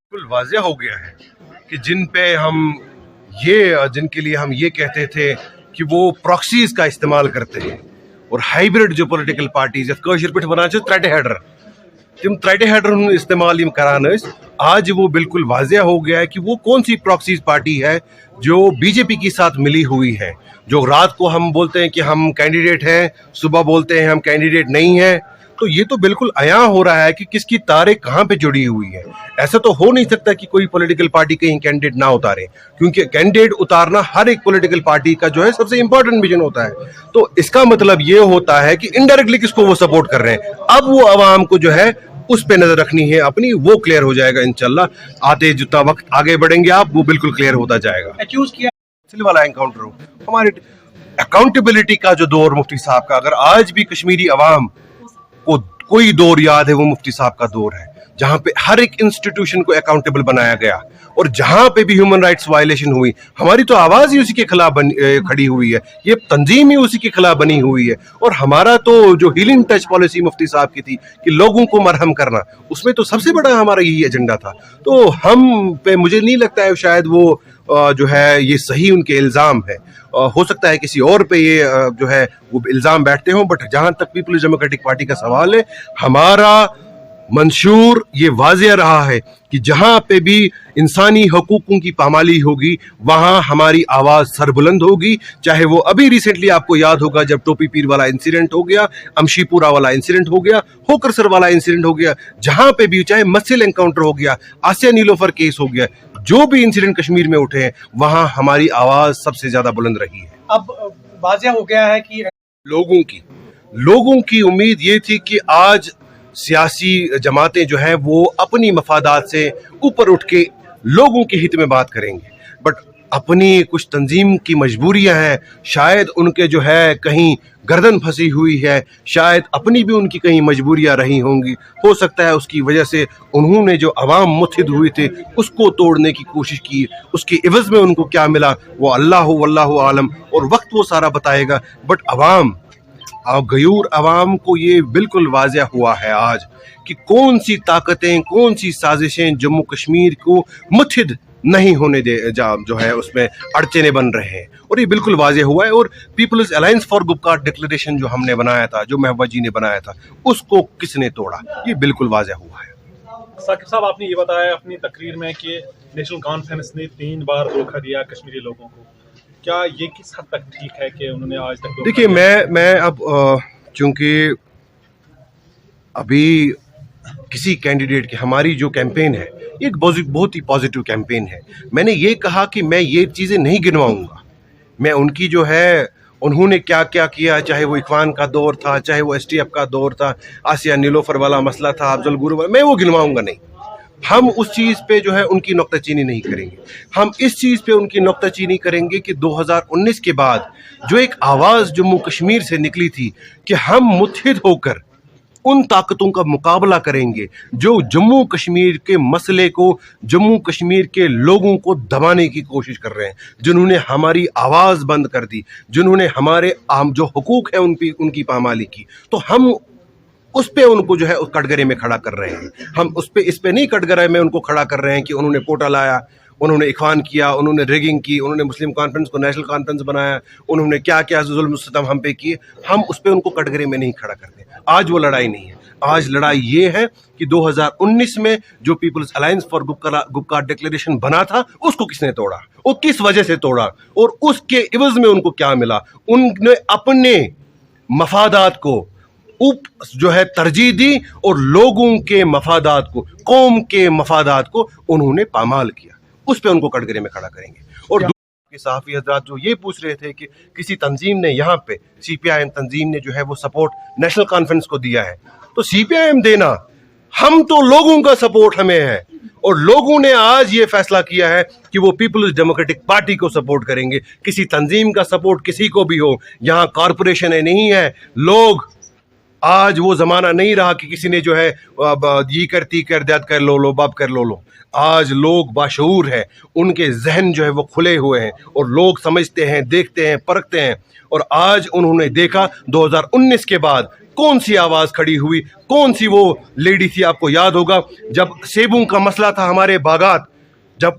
बिल्कुल वाज़ेह हो गया है कि जिनके लिए हम ये कहते थे कि वो प्रॉक्सीज का इस्तेमाल करते हैं और हाइब्रिड जो पॉलिटिकल पार्टीज कशर पे वन त्रेटे हेडर तम त्रेटे हेडर इस्तेमाल करान आज वो बिल्कुल वाज़ेह हो गया है कि वो कौन सी प्रॉक्सीज पार्टी है जो बीजेपी के साथ मिली हुई है, जो रात को हम बोलते हैं कि हम कैंडिडेट हैं, सुबह बोलते हैं हम कैंडिडेट नहीं हैं। तो ये तो बिल्कुल आया हो रहा है कि किसकी तारें कहाँ पे जुड़ी हुई है। ऐसा तो हो नहीं सकता कि कोई पॉलिटिकल पार्टी कहीं कैंडिडेट ना उतारे, क्योंकि कैंडिडेट उतारना हर एक पॉलिटिकल पार्टी का जो है सबसे इंपॉर्टेंट मिशन होता है। तो इसका मतलब ये होता है कि इनडायरेक्टली किसको वो सपोर्ट कर रहे हैं। अब वो आवाम को जो है उस पे नजर रखनी है अपनी, वो क्लियर हो जाएगा इंशाल्लाह। आते जितना वक्त आगे बढ़ेंगे आप, वो बिल्कुल क्लियर होता जाएगा। एक्यूज किया वाला एनकाउंटर हो, हमारे अकाउंटेबिलिटी का जो दौर मुफ्ती साहब का, अगर आज भी कश्मीरी अवाम को कोई दौर याद है वो मुफ्ती साहब का दौर है, जहां पे हर एक इंस्टीट्यूशन को अकाउंटेबल बनाया गया और जहां पे भी ह्यूमन राइट्स वायलेशन हुई, हमारी तो आवाज ही उसी के खिलाफ खड़ी हुई है, ये तंजीम ही उसी के खिलाफ बनी हुई है। और हमारा तो जो हीलिंग टच पॉलिसी मुफ्ती साहब की थी कि लोगों को मरहम करना, उसमें तो सबसे बड़ा हमारा यही एजेंडा था। तो हम पे मुझे नहीं लगता है शायद वो जो है ये सही उनके इल्ज़ाम है। हो सकता है किसी और पे ये जो है वो इल्ज़ाम बैठते हों, बट जहां तक पीपल्स डेमोक्रेटिक पार्टी का सवाल है, हमारा मंशूर ये वाज़ेह रहा है कि जहां पे भी इंसानी हकूकों की पामाली होगी वहां हमारी आवाज सरबुलंद होगी। चाहे वो अभी रिसेंटली आपको याद होगा जब टोपी पीर वाला इंसिडेंट हो गया, अमशीपुरा वाला इंसिडेंट हो गया, होकरसर वाला इंसिडेंट हो गया, जहां पे भी, चाहे मस्जिद एनकाउंटर हो गया, आसिया नीलोफर केस हो गया, जो भी इंसिडेंट कश्मीर में उठे हैं वहां हमारी आवाज सबसे ज्यादा बुलंद रही है। अब वाज़ेह हो गया है कि लोगों की उम्मीद ये थी कि आज सियासी जमातें जो हैं वो अपनी मफादात से ऊपर उठ के लोगों के हित में बात करेंगे, बट अपनी कुछ तंजीम की मजबूरियां हैं, शायद उनके जो है कहीं गर्दन फंसी हुई है, शायद अपनी भी उनकी कहीं मजबूरियां रही होंगी। हो सकता है उसकी वजह से उन्होंने जो अवाम मुत्हिद हुए थे उसको तोड़ने की कोशिश की, उसके इवज़ में उनको क्या मिला वो अल्लाह आलम, और वक्त वो सारा बताएगा। बट अवाम गयूर अवाम को ये बिल्कुल वाज़ेह हुआ है आज कि कौन सी ताकतें, कौन सी साजिशें जम्मू कश्मीर को मुत्हिद नहीं होने दे जो है उसमें अड़चने बन रहे हैं, और ये बिल्कुल वाज़ेह हुआ है। और People's Alliance for Gupkar Declaration जो हमने बनाया था, जो महबूबा जी ने बनाया था, उसको किसने तोड़ा, ये बिल्कुल वाज़ेह हुआ है। साकिब साहब, आपने ये बताया अपनी तकरीर में कि नेशनल कॉन्फ्रेंस ने 3 बार धोखा दिया कश्मीरी लोगों को, क्या ये किस हद तक ठीक है कि उन्होंने आज तक? देखिए, मैं अब चूंकि अभी किसी कैंडिडेट की हमारी जो कैंपेन है ये एक बहुत ही पॉजिटिव कैंपेन है। मैंने ये कहा कि मैं ये चीज़ें नहीं गिनवाऊंगा, मैं उनकी जो है उन्होंने क्या क्या किया, चाहे वो इखवान का दौर था, चाहे वो STF का दौर था, आसिया नीलोफर वाला मसला था, अफजल गुरु वाला, मैं वो गिनवाऊंगा नहीं। हम उस चीज़ पे जो है उनकी नुक्ताचीनी नहीं करेंगे। हम इस चीज़ पे उनकी नुक्ताचीनी करेंगे कि 2019 के बाद जो एक आवाज़ जम्मू कश्मीर से निकली थी कि हम मुत्हिद होकर उन ताकतों का मुकाबला करेंगे जो जम्मू कश्मीर के मसले को, जम्मू कश्मीर के लोगों को दबाने की कोशिश कर रहे हैं, जिन्होंने हमारी आवाज़ बंद कर दी, जिन्होंने हमारे जो हुकूक है उनकी पामाली की, तो हम उस पे उनको जो है उस कटघरे में खड़ा कर रहे हैं। हम इस पे नहीं कटघरे में उनको खड़ा कर रहे हैं कि उन्होंने कोटा लाया, उन्होंने इखवान किया, उन्होंने रिगिंग की, उन्होंने मुस्लिम कॉन्फ्रेंस को नेशनल कॉन्फ्रेंस बनाया, उन्होंने क्या क्या जुल्म सितम हम पे किए। हम उस पे उनको कटघरे में नहीं खड़ा करते। आज वो लड़ाई नहीं है, आज लड़ाई ये है कि 2019 में जो People's Alliance for Gupkar Declaration बना था उसको किसने तोड़ा, वो किस वजह से तोड़ा, और उसके इवज में उनको क्या मिला। उन्होंने अपने मफादात को जो है तरजीह दी और लोगों के मफादात को, कौम के मफादात को उन्होंने पामाल किया। उस पे उनको कटघरे में खड़ा करेंगे। और के सहाफ़ी हजरात जो ये पूछ रहे थे कि किसी तंजीम ने यहाँ पे CPIM तंजीम ने जो है वो सपोर्ट नेशनल कॉन्फ्रेंस को दिया है, तो CPIM देना, हम तो लोगों का सपोर्ट हमें है, और लोगों ने आज ये फैसला किया है कि वो पीपल्स डेमोक्रेटिक पार्टी को सपोर्ट करेंगे। किसी तंजीम का सपोर्ट किसी को भी हो, यहाँ कॉरपोरेशन है नहीं है, लोग आज वो ज़माना नहीं रहा कि किसी ने जो है ये करती कर दत कर लो बाप कर लो। आज लोग बाशऊर हैं, उनके जहन जो है वो खुले हुए हैं, और लोग समझते हैं, देखते हैं, परखते हैं। और आज उन्होंने देखा 2019 के बाद कौन सी आवाज़ खड़ी हुई, कौन सी वो लेडी थी? आपको याद होगा जब सेबों का मसला था हमारे बागात, जब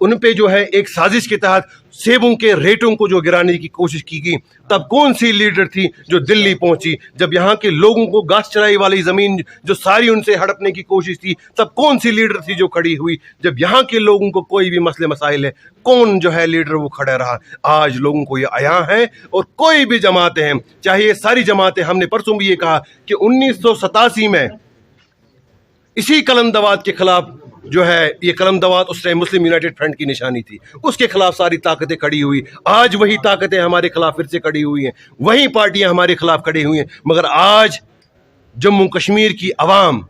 उन पे जो है एक साजिश के तहत सेबों के रेटों को जो गिराने की कोशिश की गई, तब कौन सी लीडर थी जो दिल्ली पहुंची? जब यहाँ के लोगों को घास चराई वाली ज़मीन जो सारी उनसे हड़पने की कोशिश थी, तब कौन सी लीडर थी जो खड़ी हुई? जब यहाँ के लोगों को कोई भी मसले मसाइल है, कौन जो है लीडर वो खड़ा रहा? आज लोगों को ये आया है, और कोई भी जमातें हैं, चाहे ये सारी जमातें, हमने परसों भी ये कहा कि 1987 में इसी कलमदवात के खिलाफ जो है, ये कलमदवात उस टाइम मुस्लिम यूनाइटेड फ्रंट की निशानी थी, उसके खिलाफ सारी ताकतें खड़ी हुई। आज वही ताकतें हमारे खिलाफ फिर से खड़ी हुई हैं, वही पार्टियां हमारे खिलाफ खड़ी हुई हैं, मगर आज जम्मू कश्मीर की आवाम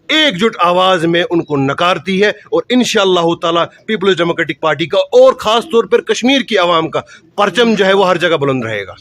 एकजुट आवाज में उनको नकारती है, और इंशाअल्लाह ताला पीपल्स डेमोक्रेटिक पार्टी का और खास तौर पर कश्मीर की आवाम का परचम जो है वो हर जगह बुलंद रहेगा।